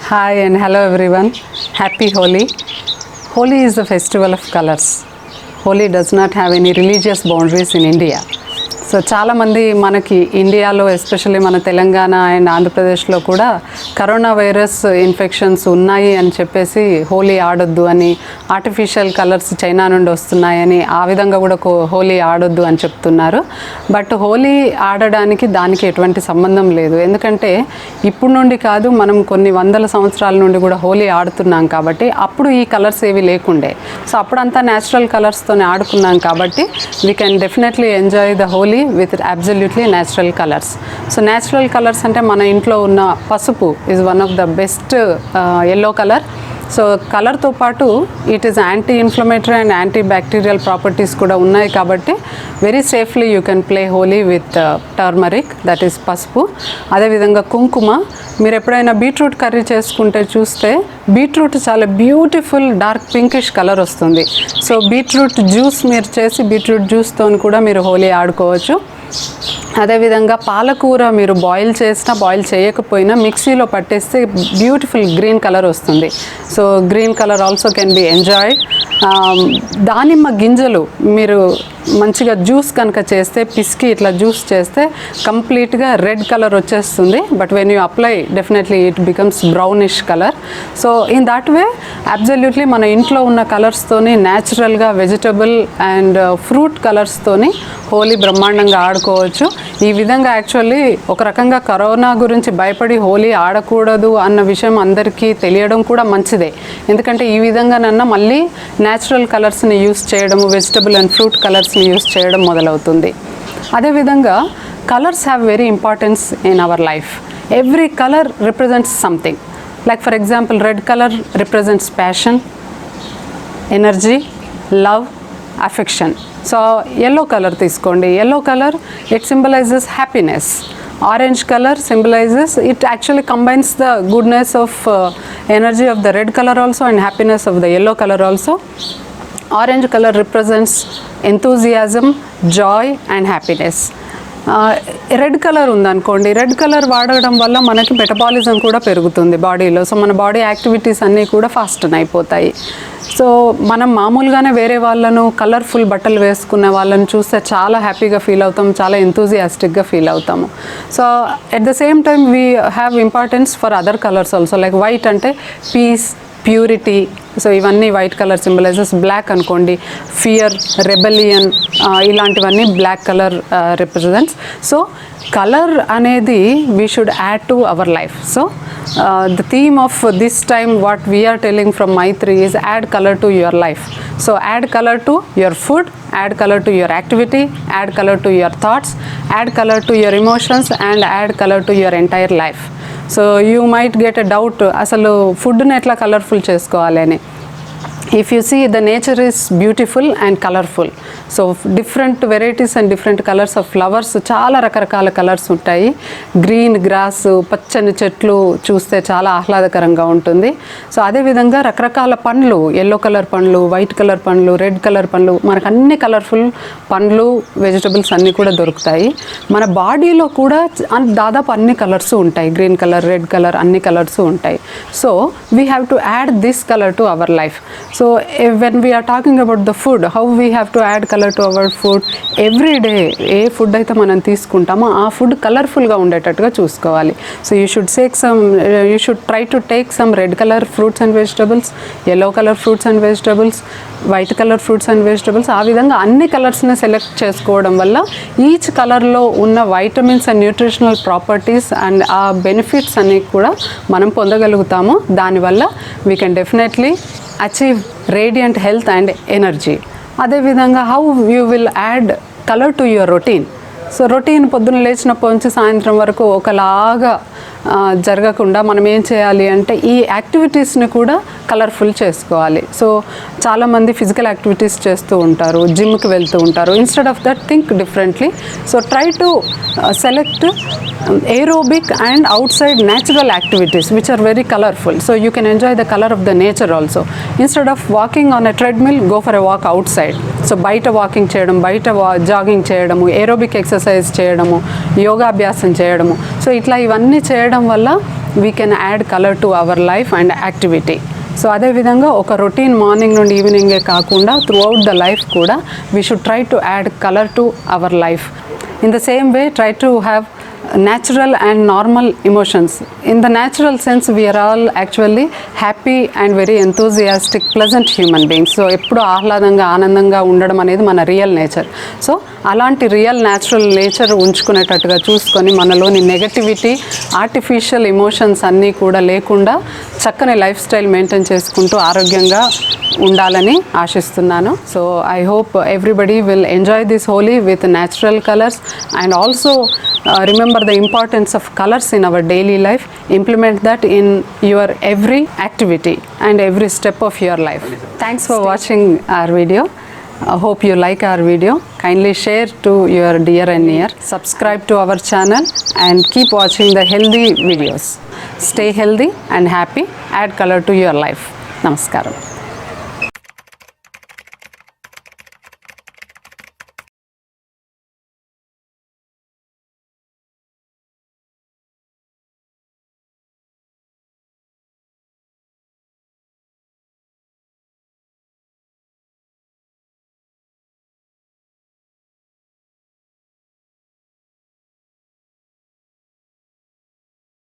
Hi and hello everyone. Happy Holi. Holi is the festival of colors. Holi does not have any religious boundaries in India. So చాలామంది మనకి ఇండియాలో especially మన Telangana and ఆంధ్రప్రదేశ్లో కూడా corona virus infections ఉన్నాయి అని చెప్పేసి హోలీ ఆడొద్దు అని, ఆర్టిఫిషియల్ కలర్స్ చైనా నుండి వస్తున్నాయని ఆ విధంగా కూడా హోలీ ఆడొద్దు అని చెప్తున్నారు. బట్ హోలీ ఆడడానికి దానికి ఎటువంటి సంబంధం లేదు. ఎందుకంటే ఇప్పుడు నుండి కాదు, మనం కొన్ని వందల సంవత్సరాల నుండి కూడా హోలీ ఆడుతున్నాం కాబట్టి అప్పుడు ఈ కలర్స్ ఏవి లేకుండే. సో అప్పుడంతా న్యాచురల్ కలర్స్తోనే ఆడుకున్నాం కాబట్టి we can definitely enjoy the Holi with absolutely natural colors. So natural colors ante mana intlo unna pasupu is one of the best yellow color. So కలర్తో పాటు it is anti inflammatory and anti bacterial properties కూడా ఉన్నాయి కాబట్టి very safely you can play Holi with turmeric, that is పసుపు. అదేవిధంగా కుంకుమ. మీరు ఎప్పుడైనా బీట్రూట్ కర్రీ చేసుకుంటే చూస్తే బీట్రూట్ చాలా బ్యూటిఫుల్ డార్క్ పింకిష్ కలర్ వస్తుంది. సో బీట్రూట్ జ్యూస్ మీరు చేసి బీట్రూట్ జ్యూస్తో కూడా మీరు హోలీ ఆడుకోవచ్చు. అదేవిధంగా పాలకూర మీరు బాయిల్ చేసినా బాయిల్ చేయకపోయినా మిక్సీలో పట్టేస్తే బ్యూటిఫుల్ గ్రీన్ కలర్ వస్తుంది. So green colour also can be enjoyed. దానిమ్మ గింజలు మీరు మంచిగా జ్యూస్ కనుక చేస్తే, పిసికి ఇట్లా జ్యూస్ చేస్తే కంప్లీట్గా రెడ్ కలర్ వచ్చేస్తుంది. But when you apply definitely it becomes brownish colour. So in that way absolutely మన ఇంట్లో ఉన్న కలర్స్తోని న్యాచురల్గా వెజిటబుల్ అండ్ ఫ్రూట్ కలర్స్తోని హోలీ బ్రహ్మాండంగా ఆడుకోవచ్చు. ఈ విధంగా యాక్చువల్లీ ఒక రకంగా కరోనా గురించి భయపడి హోలీ ఆడకూడదు అన్న విషయం అందరికీ తెలియడం కూడా మంచిదే. ఎందుకంటే ఈ విధంగానన్నా మళ్ళీ న్యాచురల్ కలర్స్ని యూస్ చేయడము, వెజిటబుల్ అండ్ ఫ్రూట్ కలర్స్ని యూస్ చేయడం మొదలవుతుంది. అదేవిధంగా colours have very importance in our life. Every colour represents something. Like for example red colour represents passion, energy, love, affection. So yellow colour తీసుకోండి. Yellow colour it symbolizes happiness. Orange color symbolizes, it actually combines the goodness of energy of the red color also and happiness of the yellow color also. Orange color represents enthusiasm, joy and happiness. Red colour ఉందనుకోండి, red colour వాడడం వల్ల మనకి metabolism కూడా పెరుగుతుంది బాడీలో. So మన body activities అన్నీ కూడా ఫాస్ట్ అయిపోతాయి. సో మనం మామూలుగానే వేరే వాళ్ళను కలర్ఫుల్ బట్టలు వేసుకునే వాళ్ళని చూస్తే చాలా హ్యాపీగా ఫీల్ అవుతాం, చాలా ఎంతూజియాస్టిక్గా ఫీల్ అవుతాము. So at the same time we have importance for other colours also. Like white అంటే పీస్, ప్యూరిటీ. సో ఇవన్నీ వైట్ కలర్ సింబలైజెస్. బ్లాక్ అనుకోండి, ఫియర్, రెబెలియన్, ఇలాంటివన్నీ black colour represents. So colour అనేది we should add to our life. So the theme of this time what we are telling from Mythri is add color to your life. So add color to your food, add color to your activity, add color to your thoughts, add color to your emotions and add color to your entire life. So you might get a doubt, asalu food ni etla colorful chesukovali ani. If you see, the nature is beautiful and colorful. So different varieties and different colours of flowers, చాలా రకరకాల colours ఉంటాయి. Green grass, పచ్చని చెట్లు చూస్తే చాలా ఆహ్లాదకరంగా ఉంటుంది. So అదేవిధంగా రకరకాల పండ్లు, ఎల్లో కలర్ పండ్లు, వైట్ కలర్ పండ్లు, రెడ్ కలర్ పండ్లు, మనకు అన్ని కలర్ఫుల్ పండ్లు, వెజిటబుల్స్ అన్నీ కూడా దొరుకుతాయి. మన బాడీలో కూడా దాదాపు అన్ని కలర్స్ ఉంటాయి. గ్రీన్ కలర్, రెడ్ కలర్, అన్ని కలర్స్ ఉంటాయి. So we have to add this colour to our life. So when we are talking about the food, how we have to add colour to our food. Every day ఏ food అయితే మనం తీసుకుంటామో ఆ food కలర్ఫుల్గా ఉండేటట్టుగా చూసుకోవాలి. So you should try to take some red colour fruits and vegetables, yellow colour fruits and vegetables, white colour fruits and vegetables. ఆ విధంగా అన్ని కలర్స్ని సెలెక్ట్ చేసుకోవడం వల్ల ఈచ్ కలర్లో ఉన్న vitamins and nutritional properties and ఆ బెనిఫిట్స్ అన్నీ కూడా మనం పొందగలుగుతాము. దానివల్ల we can definitely achieve radiant health and energy. అదేవిధంగా how you will add colour to your routine. So routine పొద్దున్న లేచినప్పటి నుంచి సాయంత్రం వరకు ఒకలాగా జరగకుండా మనం ఏం చేయాలి అంటే ఈ యాక్టివిటీస్ని కూడా కలర్ఫుల్ చేసుకోవాలి. సో చాలామంది ఫిజికల్ యాక్టివిటీస్ చేస్తూ ఉంటారు, జిమ్కి వెళ్తూ ఉంటారు. Instead of that think differently. So try to select aerobic and outside natural activities which are very colorful. So you can enjoy the color of the nature also. Instead of walking on a treadmill, go for a walk outside. So baita walking cheyadam, baita jogging cheyadamu, aerobic exercise cheyadamu, yoga abhyasam cheyadamu. So itla ivanni cheyadam valla we can add color to our life and activity. So అదేవిధంగా ఒక routine morning నుండి ఈవినింగే కాకుండా throughout the life కూడా we should try to add colour to our life. In the same way try to have natural and normal emotions. In the natural sense, we are all actually happy and very enthusiastic, pleasant human beings. So ఎప్పుడు ఆహ్లాదంగా ఆనందంగా ఉండడం అనేది మన real nature. So అలాంటి real natural nature ఉంచుకునేటట్టుగా చూసుకొని మనలోని negativity, artificial emotions అన్నీ కూడా లేకుండా చక్కని లైఫ్ స్టైల్ మెయింటైన్ చేసుకుంటూ ఆరోగ్యంగా ఉండాలని ఆశిస్తున్నాను. So I hope everybody will enjoy this Holi with natural colours and also remember the importance of colors in our daily life. Implement that in your every activity and every step of your life. Thanks for watching our video. I hope you like our video. Kindly share to your dear and near. Subscribe to our channel and keep watching the healthy videos. Stay healthy and happy. Add color to your life. Namaskaram.